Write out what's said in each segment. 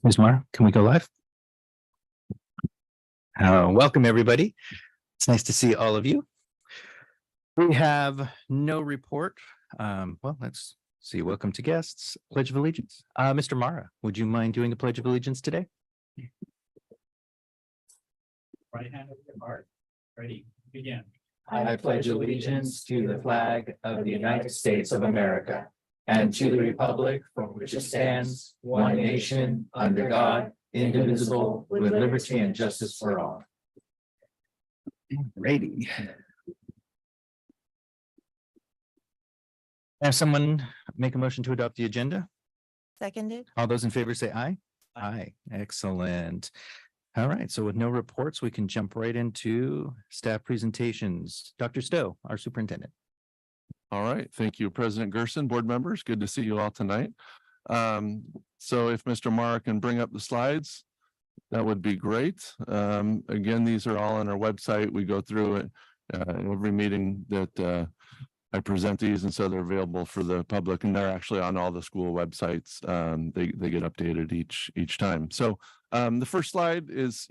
Ms. Mara, can we go live? Welcome, everybody. It's nice to see all of you. We have no report. Well, let's see. Welcome to guests. Pledge of Allegiance. Mr. Mara, would you mind doing a Pledge of Allegiance today? Right hand over your heart. Ready, begin. I pledge allegiance to the flag of the United States of America and to the republic for which it stands, one nation, under God, indivisible, with liberty and justice for all. Alrighty. Have someone make a motion to adopt the agenda? Seconded. All those in favor say aye. Aye. Excellent. All right, so with no reports, we can jump right into staff presentations. Dr. Stowe, our superintendent. All right, thank you, President Gerson, board members. Good to see you all tonight. So if Mr. Mara can bring up the slides, that would be great. Again, these are all on our website. We go through it every meeting that I present these, and so they're available for the public, and they're actually on all the school websites. They get updated each time. So the first slide is,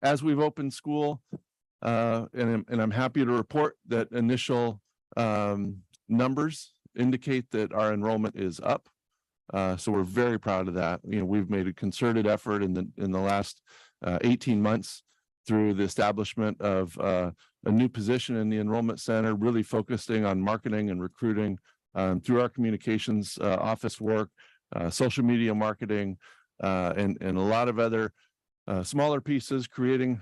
as we've opened school, and I'm happy to report that initial numbers indicate that our enrollment is up. So we're very proud of that. We've made a concerted effort in the last 18 months through the establishment of a new position in the enrollment center, really focusing on marketing and recruiting through our communications office work, social media marketing, and a lot of other smaller pieces, creating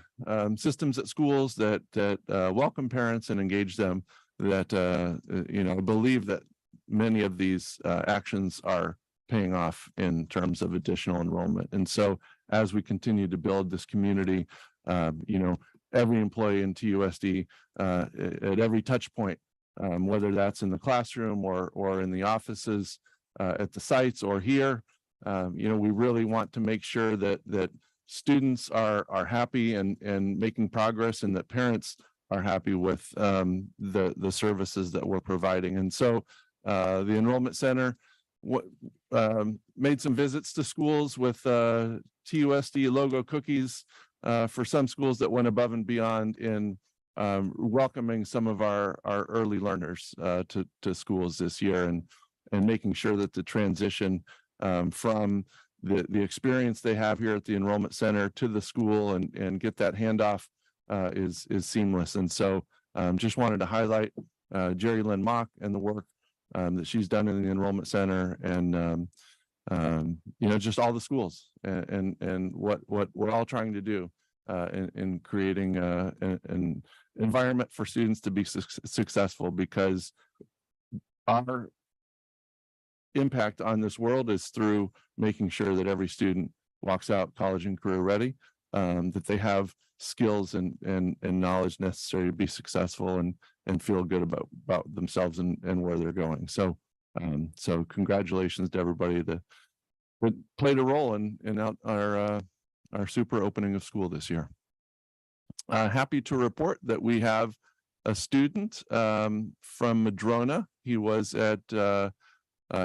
systems at schools that welcome parents and engage them, that believe that many of these actions are paying off in terms of additional enrollment. And so as we continue to build this community, every employee in TUSD at every touch point, whether that's in the classroom or in the offices, at the sites or here, we really want to make sure that students are happy and making progress, and that parents are happy with the services that we're providing. And so the enrollment center made some visits to schools with TUSD logo cookies for some schools that went above and beyond in welcoming some of our early learners to schools this year, and making sure that the transition from the experience they have here at the enrollment center to the school and get that handoff is seamless. And so just wanted to highlight Jerry Lynn Mock and the work that she's done in the enrollment center, and just all the schools and what we're all trying to do in creating an environment for students to be successful, because our impact on this world is through making sure that every student walks out college and career ready, that they have skills and knowledge necessary to be successful and feel good about themselves and where they're going. So congratulations to everybody that played a role in our super opening of school this year. Happy to report that we have a student from Madrona. He was at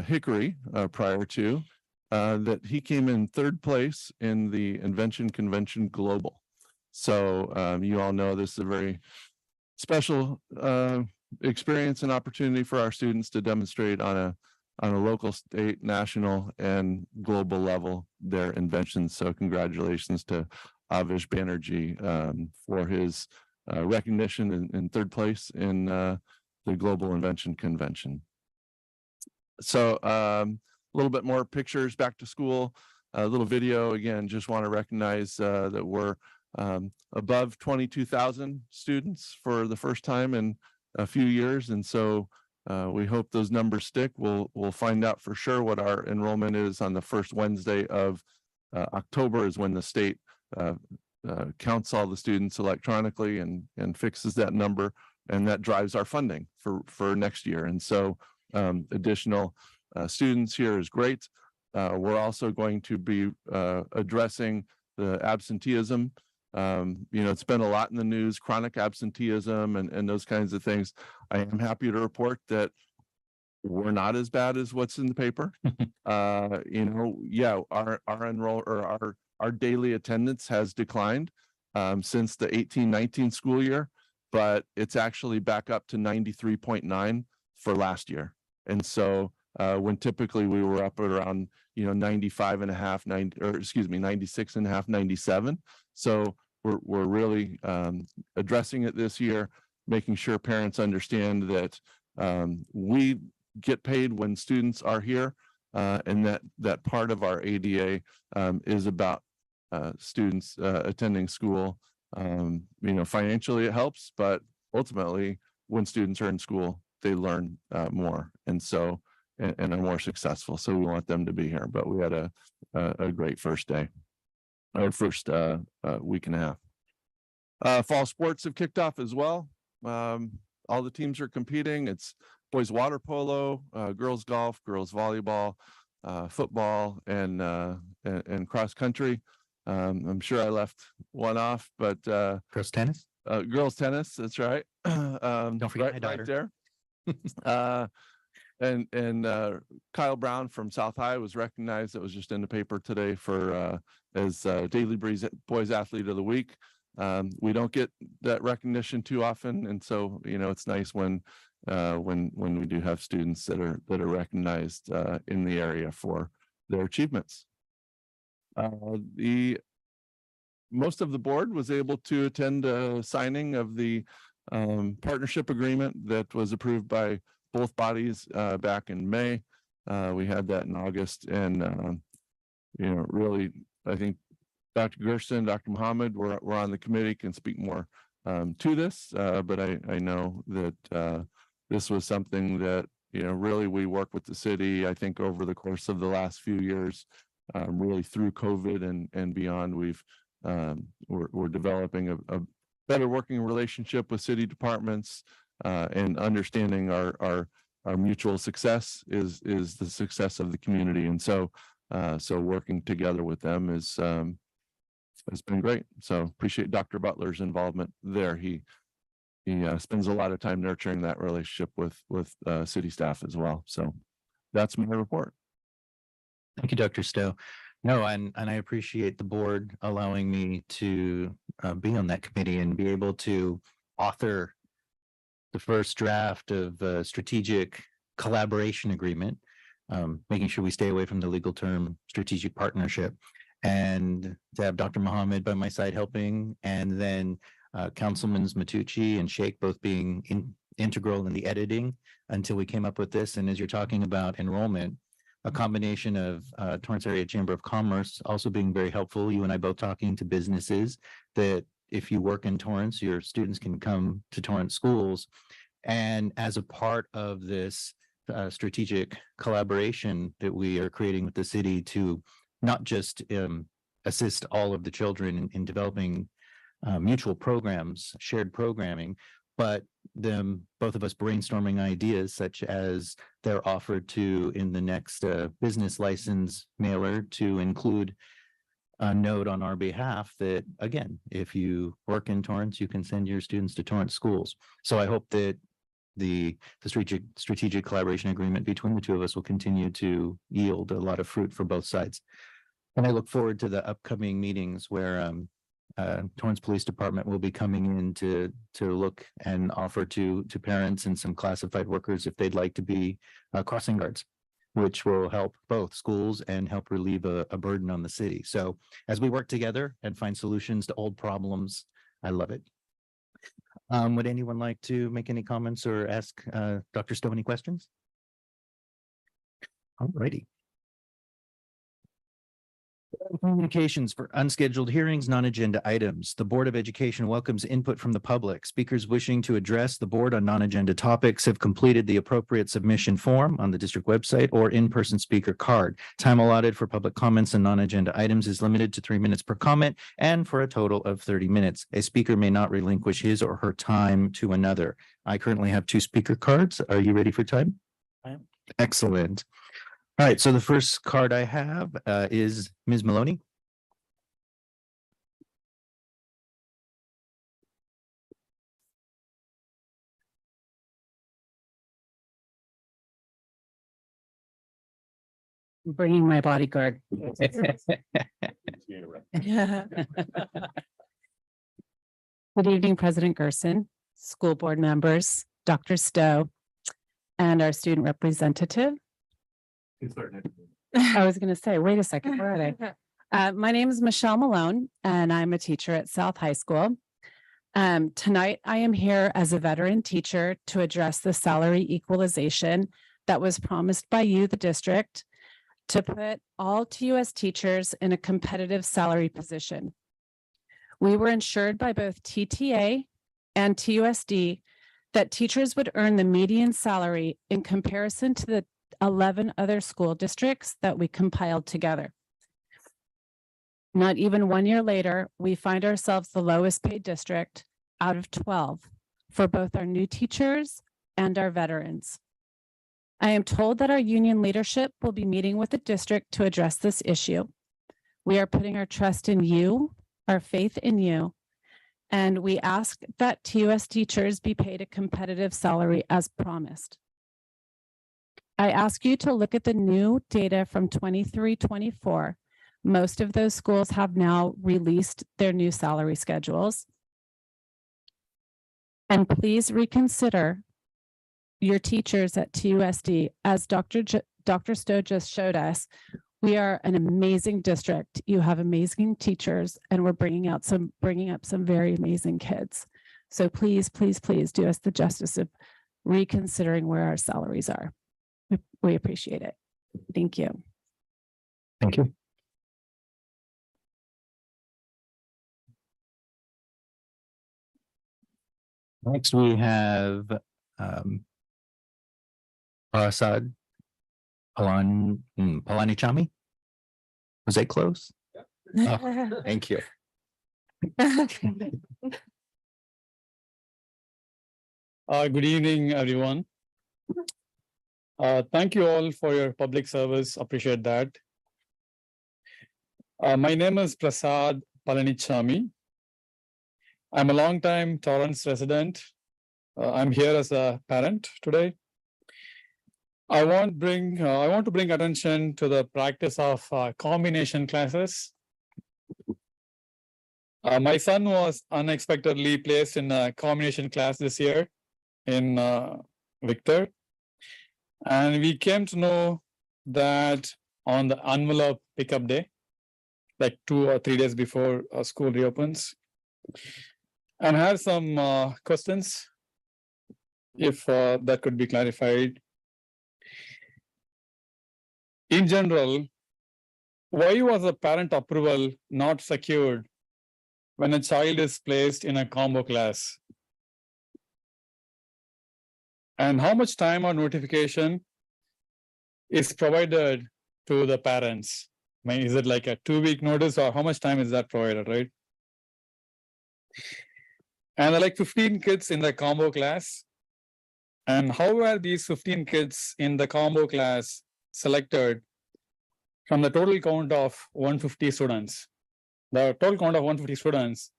Hickory prior to that. He came in third place in the Invention Convention Global. So you all know this is a very special experience and opportunity for our students to demonstrate on a local, state, national, and global level their inventions. So congratulations to Avish Banerjee for his recognition in third place in the Global Invention Convention. So a little bit more pictures back to school, a little video. Again, just want to recognize that we're above 22,000 students for the first time in a few years. And so we hope those numbers stick. We'll find out for sure what our enrollment is on the first Wednesday of October, is when the state counts all the students electronically and fixes that number, and that drives our funding for next year. And so additional students here is great. We're also going to be addressing the absenteeism. It's been a lot in the news, chronic absenteeism and those kinds of things. I am happy to report that we're not as bad as what's in the paper. Yeah, our daily attendance has declined since the 18-19 school year, but it's actually back up to 93.9 for last year. And so when typically we were up at around 95.5, 96.5, 97. So we're really addressing it this year, making sure parents understand that we get paid when students are here, and that part of our ADA is about students attending school. Financially it helps, but ultimately when students are in school, they learn more, and are more successful. So we want them to be here. But we had a great first day, our first week and a half. Fall sports have kicked off as well. All the teams are competing. It's boys water polo, girls golf, girls volleyball, football, and cross country. I'm sure I left one off, but Girls tennis. girls tennis. That's right. Don't forget my right daughter. there. And Kyle Brown from South High was recognized. That was just in the paper today for as Daily Breeze Boys Athlete of the Week. We don't get that recognition too often, and so it's nice when we do have students that are recognized in the area for their achievements. The most of the board was able to attend a signing of the partnership agreement that was approved by both bodies back in May. We had that in August, and really, I think Dr. Gersten, Dr. Muhammad were on the committee, can speak more to this, but I know that this was something that really we work with the city. I think over the course of the last few years, really through COVID and beyond, we're developing a better working relationship with city departments, and understanding our mutual success is the success of the community, and so working together with them has been great. So appreciate Dr. Butler's involvement there. He spends a lot of time nurturing that relationship with city staff as well. So that's my report. Thank you, Dr. Stowe. No, and I appreciate the board allowing me to be on that committee and be able to author the first draft of a strategic collaboration agreement, making sure we stay away from the legal term strategic partnership, and to have Dr. Muhammad by my side helping, and then Councilmans Matucci and Sheikh both being integral in the editing until we came up with this. And as you're talking about enrollment, a combination of Torrance Area Chamber of Commerce also being very helpful. You and I both talking to businesses that if you work in Torrance, your students can come to Torrance schools. And as a part of this strategic collaboration that we are creating with the city to not just assist all of the children in developing mutual programs, shared programming, but both of us brainstorming ideas such as they're offered to in the next business license mailer to include a note on our behalf that, again, if you work in Torrance, you can send your students to Torrance schools. So I hope that the strategic collaboration agreement between the two of us will continue to yield a lot of fruit for both sides. And I look forward to the upcoming meetings where Torrance Police Department will be coming in to look and offer to parents and some classified workers if they'd like to be crossing guards, which will help both schools and help relieve a burden on the city. So as we work together and find solutions to old problems, I love it. Would anyone like to make any comments or ask Dr. Stowe any questions? All righty. Communications for unscheduled hearings, non-agenda items. The Board of Education welcomes input from the public. Speakers wishing to address the board on non-agenda topics have completed the appropriate submission form on the district website or in-person speaker card. Time allotted for public comments on non-agenda items is limited to 3 minutes per comment and for a total of 30 minutes. A speaker may not relinquish his or her time to another. I currently have 2 speaker cards. Are you ready for time? I am. Excellent. All right, so the first card I have is Ms. Maloney. Bringing my bodyguard. Good evening, President Gerson, school board members, Dr. Stowe, and our student representative. I was going to say, wait a second, where are they? My name is Michelle Malone, and I'm a teacher at South High School. Tonight, I am here as a veteran teacher to address the salary equalization that was promised by you, the district, to put all TUS teachers in a competitive salary position. We were ensured by both TTA and TUSD that teachers would earn the median salary in comparison to the 11 other school districts that we compiled together. Not even 1 year later, we find ourselves the lowest paid district out of 12 for both our new teachers and our veterans. I am told that our union leadership will be meeting with the district to address this issue. We are putting our trust in you, our faith in you, and we ask that TUS teachers be paid a competitive salary as promised. I ask you to look at the new data from 23-24. Most of those schools have now released their new salary schedules. And please reconsider your teachers at TUSD. As Dr. Stowe just showed us, we are an amazing district. You have amazing teachers, and we're bringing up some very amazing kids. So please, please, please do us the justice of reconsidering where our salaries are. We appreciate it. Thank you. Thank you. Next, we have Prasad Palanichami. Was that close? Oh, thank you. Good evening, everyone. Thank you all for your public service. Appreciate that. My name is Prasad Palanichami. I'm a longtime Torrance resident. I'm here as a parent today. I want to bring attention to the practice of combination classes. My son was unexpectedly placed in a combination class this year in Victor. And we came to know that on the envelope pickup day, like 2 or 3 days before school reopens. And I have some questions, if that could be clarified. In general, why was the parent approval not secured when a child is placed in a combo class? And how much time or notification is provided to the parents? I mean, is it like a 2-week notice, or how much time is that provided, right? And there are like 15 kids in the combo class. And how were these 15 kids in the combo class selected from the total count of 150 students? The total count of 150 students,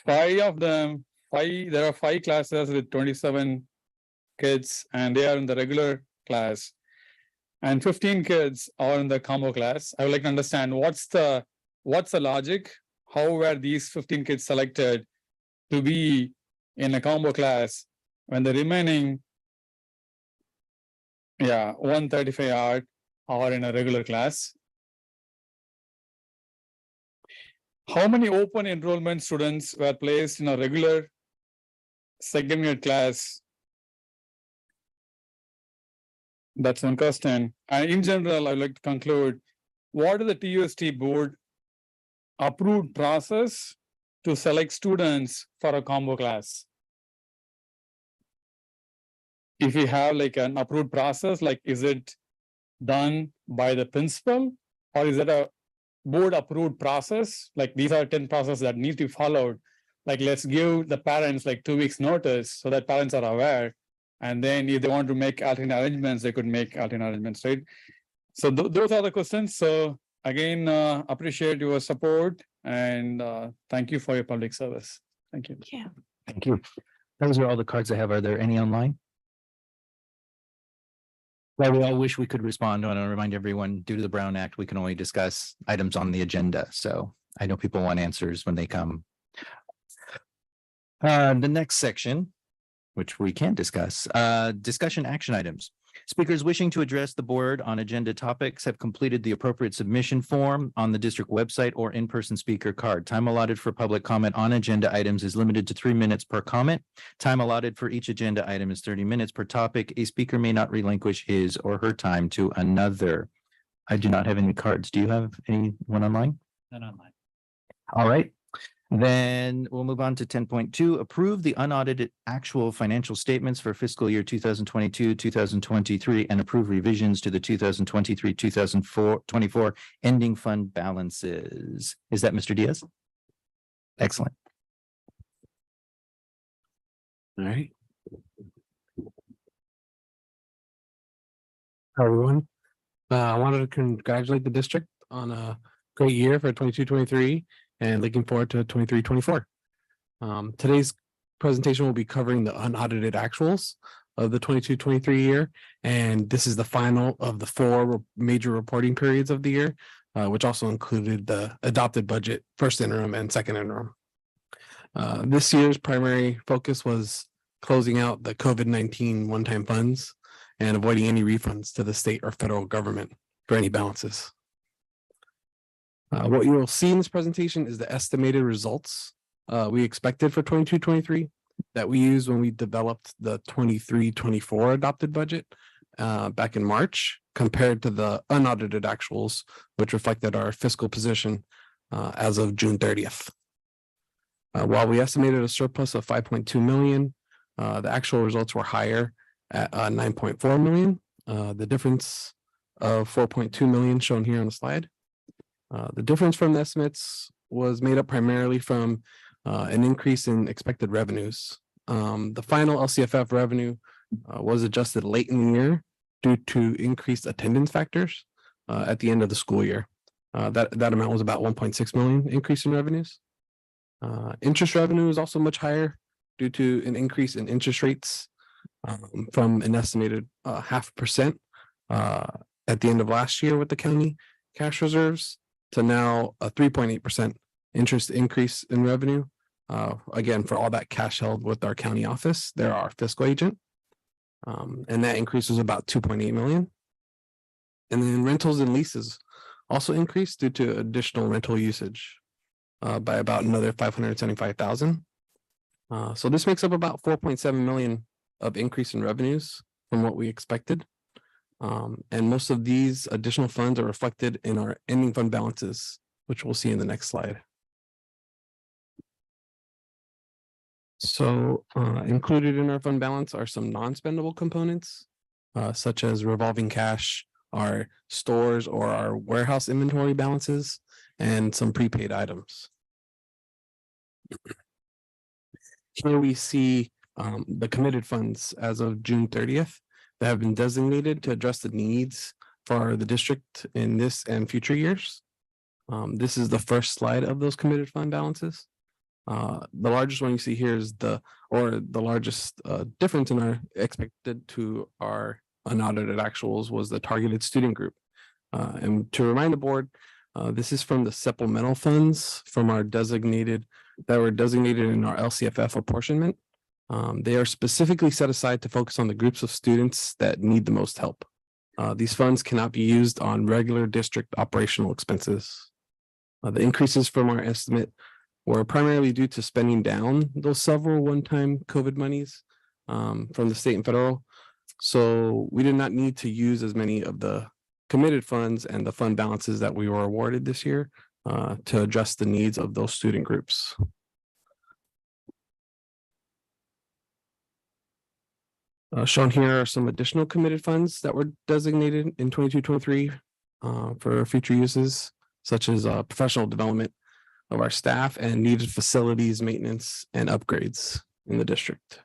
5 of them, there are 5 classes with 27 kids, and they are in the regular class. And 15 kids are in the combo class. I would like to understand what's the logic? How were these 15 kids selected to be in a combo class when the remaining 135 are in a regular class? How many open enrollment students were placed in a regular second grade class? That's one question. And in general, I'd like to conclude, what is the TUSD board approved process to select students for a combo class? If we have like an approved process, like is it done by the principal, or is it a board approved process? Like these are 10 processes that need to be followed. Like let's give the parents like 2 weeks notice so that parents are aware. And then if they want to make alternate arrangements, they could make alternate arrangements, right? So those are the questions. So again, appreciate your support, and thank you for your public service. Thank you. Yeah. Thank you. Those are all the cards I have. Are there any online? Well, we all wish we could respond. I want to remind everyone, due to the Brown Act, we can only discuss items on the agenda. So I know people want answers when they come. The next section, which we can discuss, discussion action items. Speakers wishing to address the board on agenda topics have completed the appropriate submission form on the district website or in-person speaker card. Time allotted for public comment on agenda items is limited to 3 minutes per comment. Time allotted for each agenda item is 30 minutes per topic. A speaker may not relinquish his or her time to another. I do not have any cards. Do you have anyone online? Not online. All right. Then we'll move on to 10.2, approve the unaudited actual financial statements for fiscal year 2022, 2023, and approve revisions to the 2023, 2024 ending fund balances. Is that Mr. Diaz? Excellent. All right. Hello, everyone. I wanted to congratulate the district on a great year for 22-23 and looking forward to 23-24. Today's presentation will be covering the unaudited actuals of the 22-23 year. And this is the final of the 4 major reporting periods of the year, which also included the adopted budget, first interim and second interim. This year's primary focus was closing out the COVID-19 one-time funds and avoiding any refunds to the state or federal government for any balances. What you will see in this presentation is the estimated results we expected for 22-23 that we used when we developed the 23-24 adopted budget back in March, compared to the unaudited actuals, which reflected our fiscal position as of June 30th. While we estimated a surplus of 5.2 million, the actual results were higher at 9.4 million. The difference of 4.2 million shown here on the slide. The difference from the estimates was made up primarily from an increase in expected revenues. The final LCFF revenue was adjusted late in the year due to increased attendance factors at the end of the school year. That amount was about 1.6 million increase in revenues. Interest revenue is also much higher due to an increase in interest rates from an estimated 0.5% at the end of last year with the county cash reserves to now a 3.8% interest increase in revenue. Again, for all that cash held with our county office, they're our fiscal agent. And that increase was about 2.8 million. And then rentals and leases also increased due to additional rental usage by about another 575,000. So this makes up about 4.7 million of increase in revenues from what we expected. And most of these additional funds are reflected in our ending fund balances, which we'll see in the next slide. So included in our fund balance are some non-spendable components, such as revolving cash, our stores or our warehouse inventory balances, and some prepaid items. Here we see the committed funds as of June 30th that have been designated to address the needs for the district in this and future years. This is the first slide of those committed fund balances. The largest one you see here is the largest difference in our expected to our unaudited actuals was the targeted student group. And to remind the board, this is from the supplemental funds from our designated that were designated in our LCFF apportionment. They are specifically set aside to focus on the groups of students that need the most help. These funds cannot be used on regular district operational expenses. The increases from our estimate were primarily due to spending down those several one-time COVID monies from the state and federal. So we did not need to use as many of the committed funds and the fund balances that we were awarded this year to address the needs of those student groups. Shown here are some additional committed funds that were designated in 22-23 for future uses, such as professional development of our staff and needed facilities, maintenance, and upgrades in the district.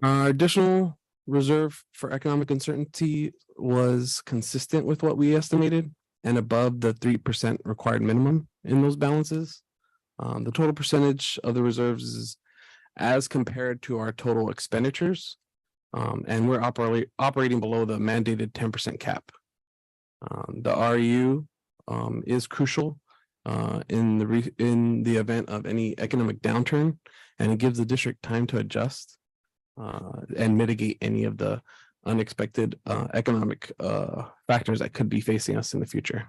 Our additional reserve for economic uncertainty was consistent with what we estimated and above the 3% required minimum in those balances. The total percentage of the reserves is as compared to our total expenditures. And we're operating below the mandated 10% cap. The RU is crucial in the event of any economic downturn, and it gives the district time to adjust and mitigate any of the unexpected economic factors that could be facing us in the future.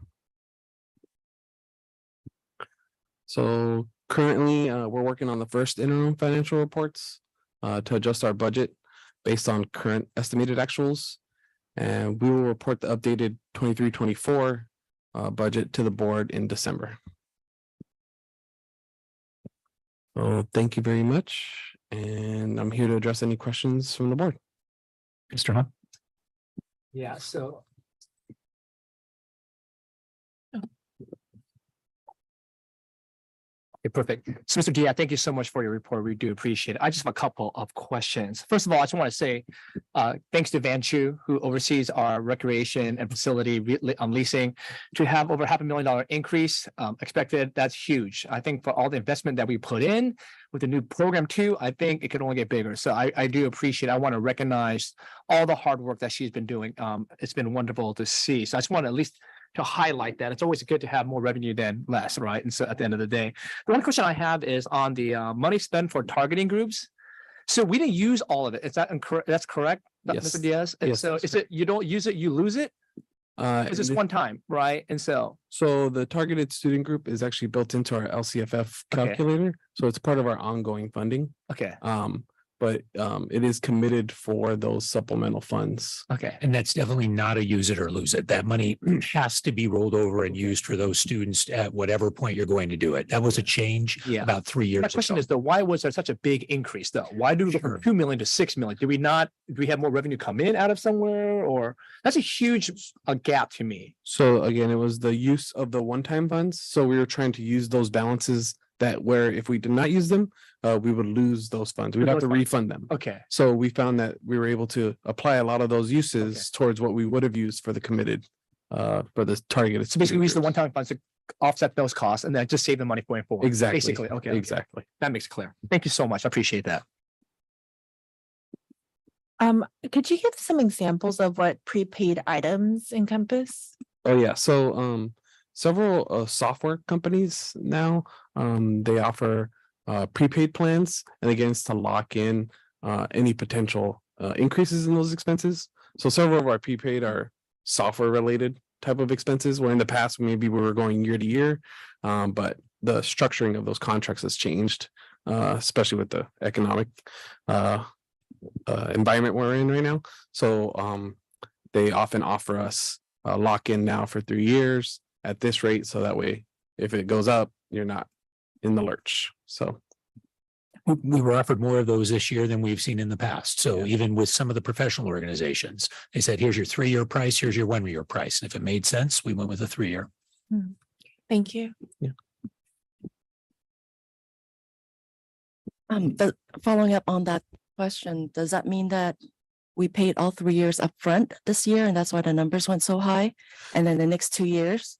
So currently, we're working on the first interim financial reports to adjust our budget based on current estimated actuals. And we will report the updated 23-24 budget to the board in December. So thank you very much. And I'm here to address any questions from the board. Mr. Hahn? Yeah, so. Okay, perfect. So Mr. Dia, thank you so much for your report. We do appreciate it. I just have a couple of questions. First of all, I just want to say thanks to Van Chu, who oversees our recreation and facility leasing, to have over $500,000 increase expected. That's huge. I think for all the investment that we put in with the new program too, I think it could only get bigger. So I do appreciate, I want to recognize all the hard work that she's been doing. It's been wonderful to see. So I just want to at least to highlight that. It's always good to have more revenue than less, right? And so at the end of the day, the one question I have is on the money spent for targeting groups. So we didn't use all of it. Is that incorrect? That's correct, Yes. Mr. Diaz? And Yes, so that's is it, you don't use it, you lose it? It's just one time, right? And so, So the targeted student group is actually built into our LCFF calculator. So it's part of our ongoing funding. okay, But it is committed for those supplemental funds. okay. And that's definitely not a use it or lose it. That money has to be rolled over and used for those students at whatever point you're going to do it. That was a change Yeah. about 3 years My question ago. is though, why was there such a big increase though? Why did we go from 2 million to 6 million? Do we have more revenue come in out of somewhere, or that's a huge gap to me? So again, it was the use of the one-time funds. So we were trying to use those balances that where if we did not use them, we would lose those funds. We'd have to refund them. Okay, So we found that we were able to apply a lot of those uses towards what we would have used for the committed, for the targeted. so basically we use the student one-time funds to offset those costs and then just save the money going forward. groups. Exactly. Basically, okay. Exactly. That makes it clear. Thank you so much. I appreciate that. Could you give some examples of what prepaid items encompass? Oh, yeah. So several software companies now, they offer prepaid plans, and again, it's to lock in any potential increases in those expenses. So several of our prepaid are software related type of expenses, where in the past maybe we were going year to year, but the structuring of those contracts has changed, especially with the economic environment we're in right now. So they often offer us a lock in now for 3 years at this rate, so that way if it goes up, you're not in the lurch. So We were offered more of those this year than we've seen in the past. So Yeah. even with some of the professional organizations, they said, here's your 3-year price, here's your 1-year price. And if it made sense, we went with a 3-year. Thank you. Following up on that question, does that mean that we paid all 3 years upfront this year and that's why the numbers went so high? And then the next 2 years,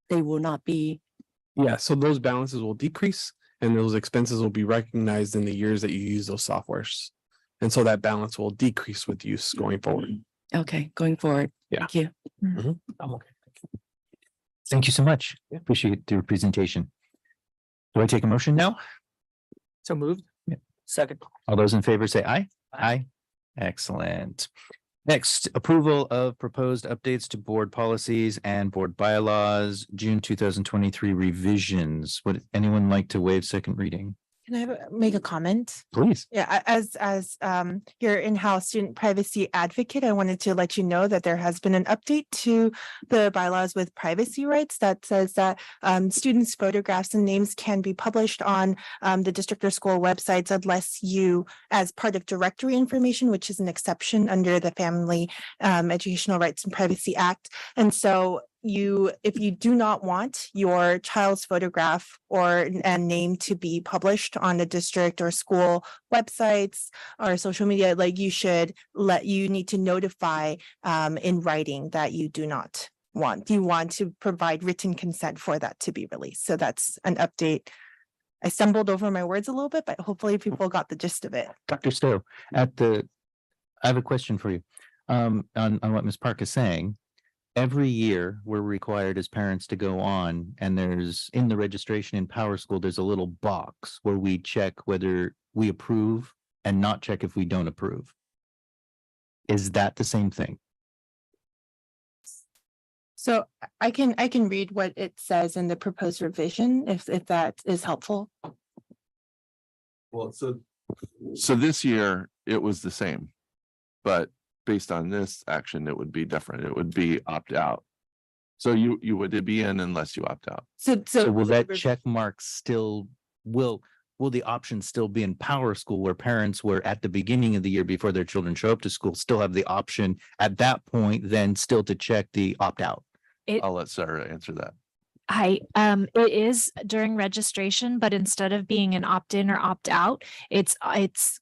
they will not be, yeah, so those balances will decrease and those expenses will be recognized in the years that you use those softwares. And so that balance will decrease with use going forward. okay, going forward. Yeah. Thank you. I'm okay. Thank you so much. Appreciate your presentation. Do I take a motion now? So moved. Second. All those in favor say aye. Aye. Excellent. Next, approval of proposed updates to board policies and board bylaws, June 2023 revisions. Would anyone like to waive second reading? Can I make a comment? Please. Yeah, as your in-house student privacy advocate, I wanted to let you know that there has been an update to the bylaws with privacy rights that says that students' photographs and names can be published on the district or school websites unless you, as part of directory information, which is an exception under the Family Educational Rights and Privacy Act. And so if you do not want your child's photograph or and name to be published on the district or school websites or social media, like you need to notify in writing that you do not want. You want to provide written consent for that to be released. So that's an update I stumbled over my words a little bit, but hopefully people got the gist of it. Dr. Stowe, I have a question for you. On what Ms. Park is saying. Every year, we're required as parents to go on, and there's in the registration in Power School, there's a little box where we check whether we approve and not check if we don't approve. Is that the same thing? So I can read what it says in the proposed revision if that is helpful. Well, so this year it was the same, but based on this action, it would be different. It would be opt out. So you would be in unless you opt out. So will that check mark still, will the option still be in Power School where parents were at the beginning of the year before their children show up to school, still have the option at that point, then still to check the opt out? I'll let Sarah answer that. Hi, it is during registration, but instead of being an opt-in or opt-out, it's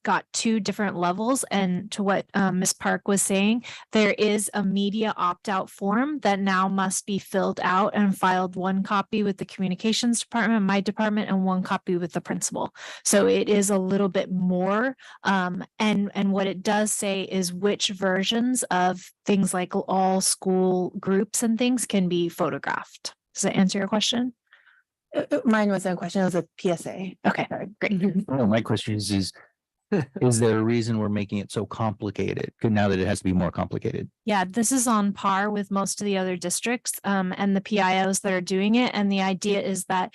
got two different levels. And to what Ms. Park was saying, there is a media opt-out form that now must be filled out and filed, one copy with the communications department, my department, and one copy with the principal. So it is a little bit more. And what it does say is which versions of things like all school groups and things can be photographed. Does that answer your question? Mine wasn't a question, it was a PSA. Okay, great. No, my question is there a reason we're making it so complicated? Now that it has to be more complicated. Yeah, this is on par with most of the other districts and the PIOs that are doing it. And the idea is that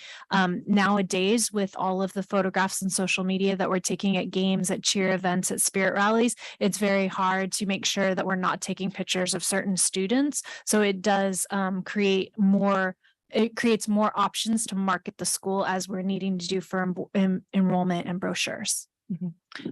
nowadays, with all of the photographs and social media that we're taking at games, at cheer events, at spirit rallies, it's very hard to make sure that we're not taking pictures of certain students. So it does create more. It creates more options to market the school as we're needing to do for enrollment and brochures.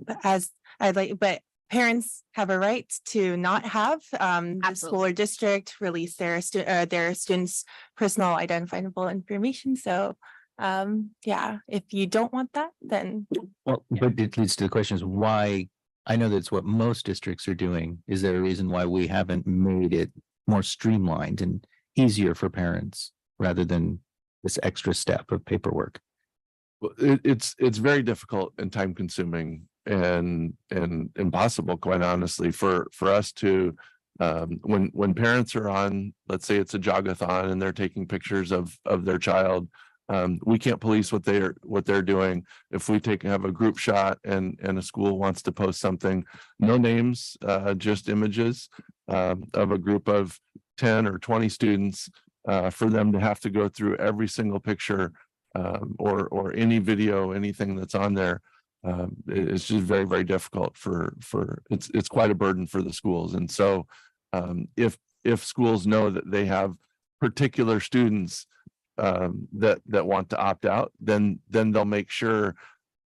But parents have a right to not have the school or district release their students' personal identifiable information. So yeah, if you don't want that, then. Well, but it leads to the question is why, I know that's what most districts are doing. Is there a reason why we haven't made it more streamlined and easier for parents rather than this extra step of paperwork? Well, it's very difficult and time consuming and impossible, quite honestly, for us to when parents are on, let's say it's a jogathon and they're taking pictures of their child. We can't police what they're doing. If we have a group shot and a school wants to post something, no names, just images of a group of 10 or 20 students, for them to have to go through every single picture or any video, anything that's on there. It's just very, very difficult it's quite a burden for the schools. And so if schools know that they have particular students that want to opt out, then they'll make sure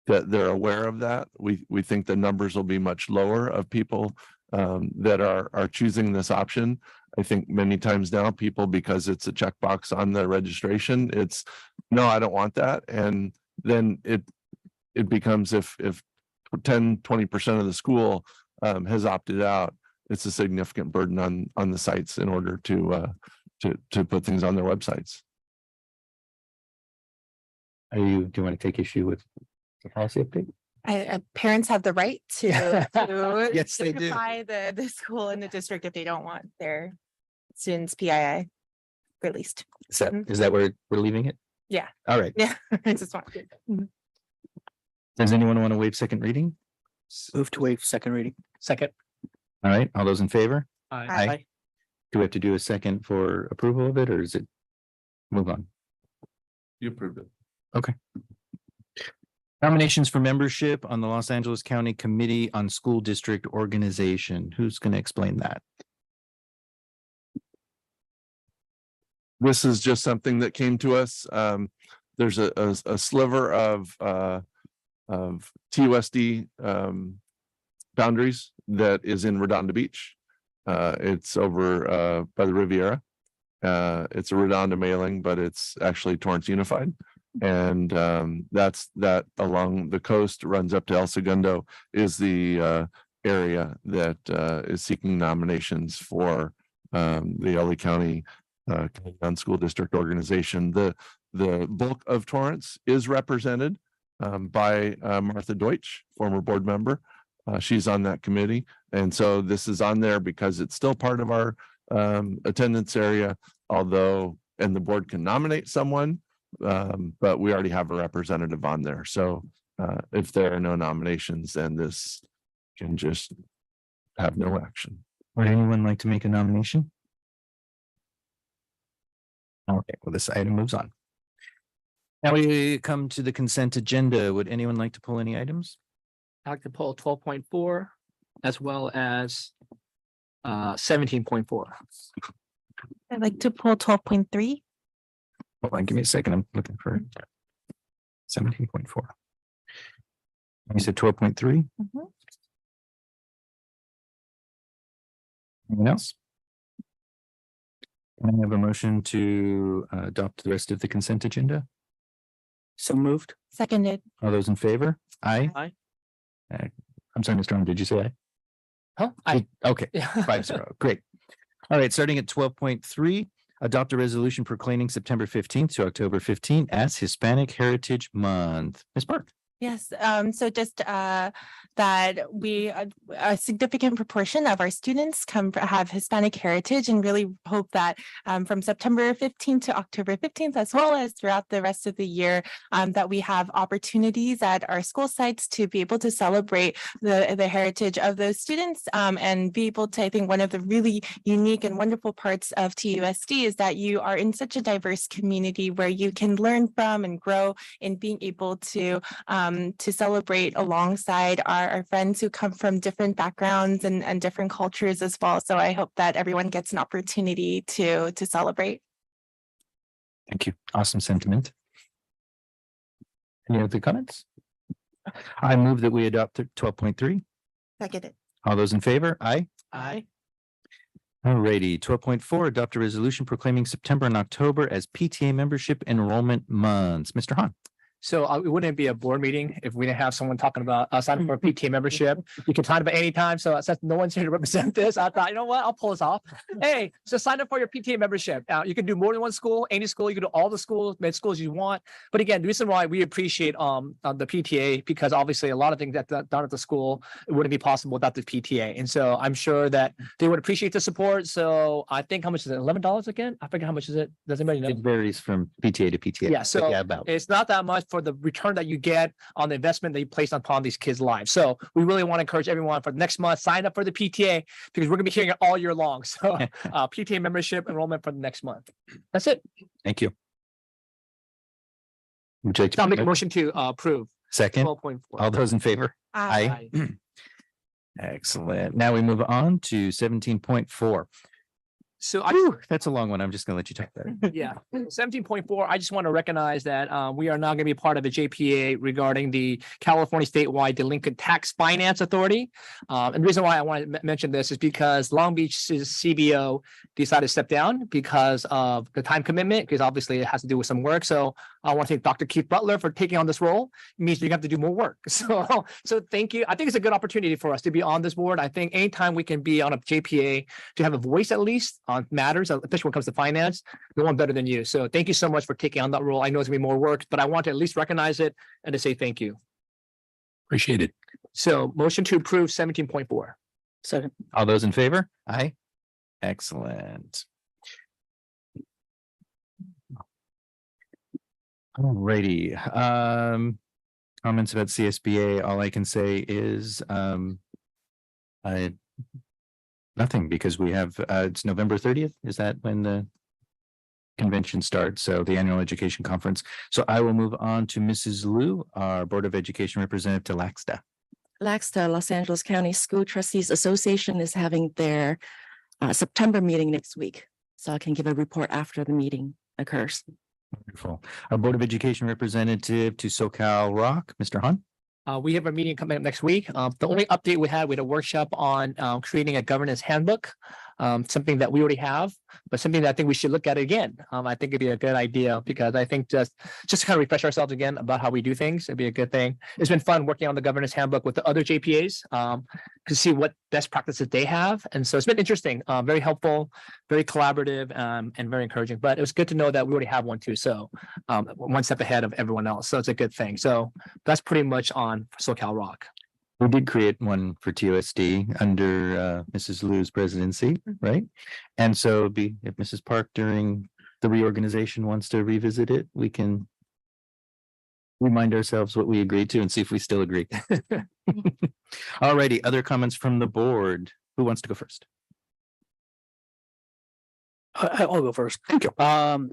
that they're aware of that. We think the numbers will be much lower of people that are choosing this option. I think many times now people, because it's a checkbox on the registration, it's no, I don't want that. And then it becomes if 10-20% of the school has opted out, it's a significant burden on the sites in order to put things on their websites. Do you want to take issue with the policy update? Parents have the right to Yes, they do. notify the school and the district if they don't want their students' PII released. Is that where we're leaving it? Yeah. All right. Yeah. I just want. Does anyone want to waive second reading? Move to waive second reading. Second. All right, all those in favor? Aye. Do we have to do a second for approval of it, or is it move on? You approved it. Okay. Nominations for membership on the Los Angeles County Committee on School District Organization. Who's going to explain that? This is just something that came to us. There's a sliver of TUSD boundaries that is in Redondo Beach. It's over by the Riviera. It's a Redondo mailing, but it's actually Torrance Unified. And that along the coast runs up to El Segundo is the area that is seeking nominations for the LA County on School District Organization. The bulk of Torrance is represented. by Martha Deutsch, former board member. She's on that committee. And so this is on there because it's still part of our attendance area, although, and the board can nominate someone, but we already have a representative on there. So if there are no nominations, then this can just have no action. Would anyone like to make a nomination? Okay, well, this item moves on. Now we come to the consent agenda. Would anyone like to pull any items? I'd like to pull 12.4 as well as 17.4. I'd like to pull 12.3. Hold on, give me a second. I'm looking for 17.4. You said 12.3? Mhm. Anyone else? Can I have a motion to adopt the rest of the consent agenda? So moved. Seconded. All those in favor? Aye. Aye. I'm sorry, Mr. Arnold, did you say aye? Huh? I. Okay, 5-0. Great. All right, starting at 12.3, adopt a resolution proclaiming September 15th to October 15th as Hispanic Heritage Month. Ms. Park. Yes, so just that we, a significant proportion of our students have Hispanic heritage, and really hope that from September 15th to October 15th, as well as throughout the rest of the year, that we have opportunities at our school sites to be able to celebrate the heritage of those students, and be able to, I think one of the really unique and wonderful parts of TUSD is that you are in such a diverse community where you can learn from and grow in being able to celebrate alongside our friends who come from different backgrounds and different cultures as well. So I hope that everyone gets an opportunity to celebrate. Thank you. Awesome sentiment. Any other comments? I move that we adopt 12.3. Seconded. All those in favor? Aye. Aye. All righty. 12.4, adopt a resolution proclaiming September and October as PTA membership enrollment months. Mr. Hahn. So it wouldn't be a board meeting if we didn't have someone talking about signing for a PTA membership. You can sign up at any time. So since no one's here to represent this, I thought, you know what, I'll pull this off. Hey, so sign up for your PTA membership. You can do more than one school, any school. You can do all the schools, mid schools you want. But again, the reason why we appreciate the PTA, because obviously a lot of things that done at the school, it wouldn't be possible without the PTA. And so I'm sure that they would appreciate the support. So I think, how much is it? $11 again? I forget how much is it. Does anybody know? It varies from PTA to PTA. Yeah, but so yeah, about. it's not that much for the return that you get on the investment that you place upon these kids' lives. So we really want to encourage everyone for the next month, sign up for the PTA, because we're going to be hearing it all year long. So PTA membership enrollment for the next month. That's it. Thank you. Would you like to I'll make a motion to approve second? 12.4. All those in favor? Aye. Excellent. Now we move on to 17.4. So That's a long one. I'm just going to let you talk about it. Yeah, 17.4, I just want to recognize that we are now going to be part of the JPA regarding the California Statewide Delinquent Tax Finance Authority. And the reason why I want to mention this is because Long Beach's CBO decided to step down because of the time commitment, because obviously it has to do with some work. So I want to thank Dr. Keith Butler for taking on this role. It means you have to do more work. So thank you. I think it's a good opportunity for us to be on this board. I think anytime we can be on a JPA to have a voice at least on matters, especially when it comes to finance, no one better than you. So thank you so much for taking on that role. I know it's gonna be more work, but I want to at least recognize it and to say thank you. Appreciate it. So motion to approve 17.4. So All those in favor? Aye. Excellent. Alrighty. Comments about CSBA. All I can say is nothing, because we have it's November 30th. Is that when the convention starts? So the annual education conference. So I will move on to Mrs. Liu, our Board of Education representative to LAXTA. LAXTA, Los Angeles County School Trustees Association, is having their September meeting next week. So I can give a report after the meeting occurs. Wonderful. Our Board of Education representative to SoCal Rock, Mr. Hahn. We have a meeting coming up next week. The only update we had a workshop on creating a governance handbook. something that we already have, but something that I think we should look at again. I think it'd be a good idea because I think just to kind of refresh ourselves again about how we do things, it'd be a good thing. It's been fun working on the governance handbook with the other JPAs to see what best practices they have. And so it's been interesting, very helpful, very collaborative, and very encouraging. But it was good to know that we already have one too. So one step ahead of everyone else. So it's a good thing. So that's pretty much on SoCal Rock. We did create one for TUSD under Mrs. Liu's presidency, right? And so it'd be if Mrs. Park during the reorganization wants to revisit it, we can remind ourselves what we agreed to and see if we still agree. Alrighty, other comments from the board? Who wants to go first? I'll go first. Thank you.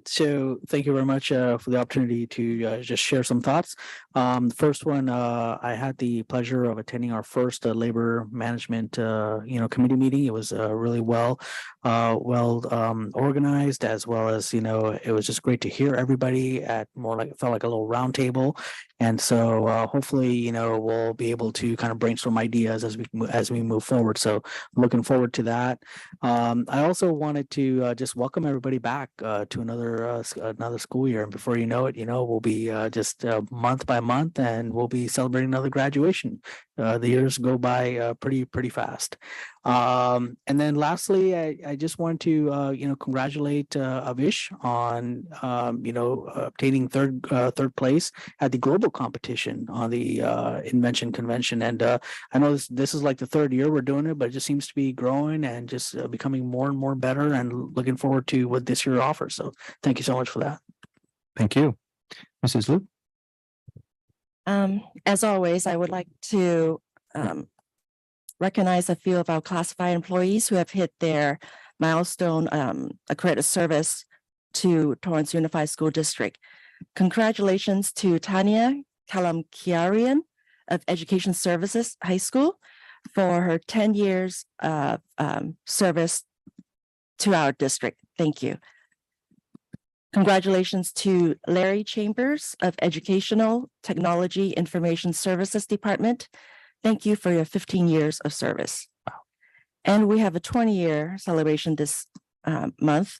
So thank you very much for the opportunity to just share some thoughts. The first one, I had the pleasure of attending our first labor management committee meeting. It was really well organized, as well as it was just great to hear everybody at more like it felt like a little round table. And so hopefully we'll be able to kind of brainstorm ideas as we move forward. So looking forward to that. I also wanted to just welcome everybody back to another school year. And before you know it, we'll be just month by month, and we'll be celebrating another graduation. The years go by pretty fast. And then lastly, I just want to congratulate Avish on obtaining third place at the global competition on the Invention Convention. And I know this is like the third year we're doing it, but it just seems to be growing and just becoming more and more better, and looking forward to what this year offers. So thank you so much for that. Thank you. Mrs. Liu? As always, I would like to recognize a few of our classified employees who have hit their milestone accredited service to Torrance Unified School District. Congratulations to Tanya Kalamkiarian of Education Services High School for her 10 years of service to our district. Thank you. Congratulations to Larry Chambers of Educational Technology Information Services Department. Thank you for your 15 years of service. And we have a 20-year celebration this month.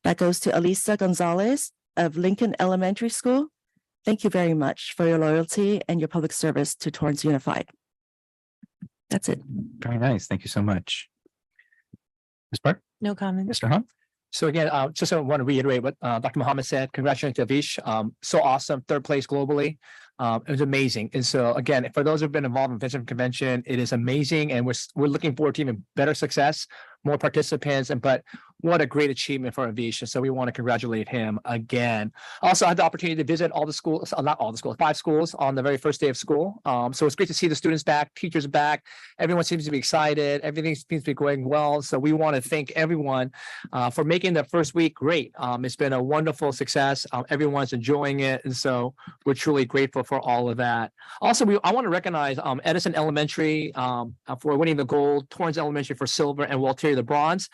That goes to Elisa Gonzalez of Lincoln Elementary School. Thank you very much for your loyalty and your public service to Torrance Unified. That's it. Very nice. Thank you so much. Ms. Park? No comment. Mr. Hahn? So again, just want to reiterate what Dr. Muhammad said. Congratulations to Avish. So awesome. Third place globally. It was amazing. And so again, for those who've been involved in Invention Convention, it is amazing. And we're looking forward to even better success, more participants, but what a great achievement for Avish. So we want to congratulate him again. Also, I had the opportunity to visit all the schools, not all the schools, 5 schools on the very first day of school. So it's great to see the students back, teachers back. Everyone seems to be excited. Everything seems to be going well. So we want to thank everyone for making the first week great. It's been a wonderful success. Everyone's enjoying it. And so we're truly grateful for all of that. Also, I want to recognize Edison Elementary for winning the gold, Torrance Elementary for silver, and Walteria the bronze.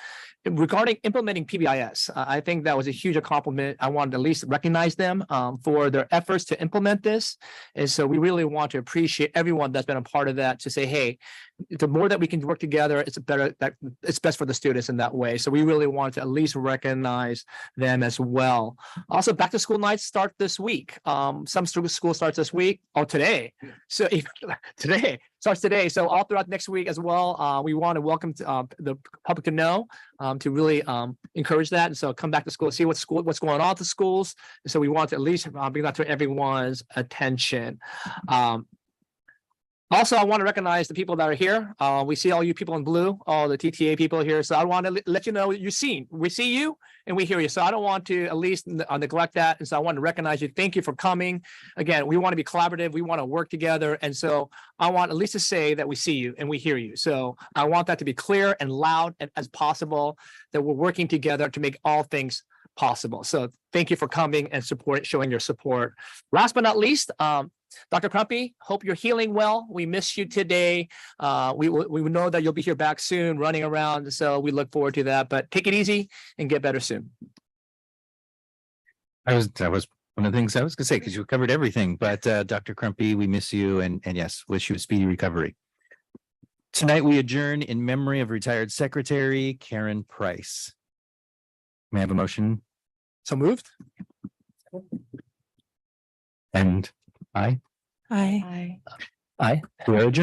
Regarding implementing PBIS, I think that was a huge accomplishment. I wanted to at least recognize them for their efforts to implement this. And so we really want to appreciate everyone that's been a part of that, to say, hey, the more that we can work together, it's best for the students in that way. So we really want to at least recognize them as well. Also, back to school nights start this week. Some school starts this week. Oh, today. So today starts today. So all throughout next week as well, we want to welcome the public to know, to really encourage that. And so come back to school, see what's going on at the schools. And so we want to at least bring that to everyone's attention. Also, I want to recognize the people that are here. We see all you people in blue, all the TTA people here. So I want to let you know you're seen. We see you and we hear you. So I don't want to at least neglect that. And so I want to recognize you. Thank you for coming. Again, we want to be collaborative. We want to work together. And so I want at least to say that we see you and we hear you. So I want that to be clear and loud as possible, that we're working together to make all things possible. So thank you for coming and showing your support. Last but not least, Dr. Crumpy, hope you're healing well. We miss you today. We know that you'll be here back soon, running around. So we look forward to that. But take it easy and get better soon. That was one of the things I was going to say, because you covered everything. But Dr. Crumpy, we miss you, and yes, wish you a speedy recovery. Tonight, we adjourn in memory of retired Secretary Karen Price. May I have a motion? So moved? And aye. Aye. Aye. We are adjourned.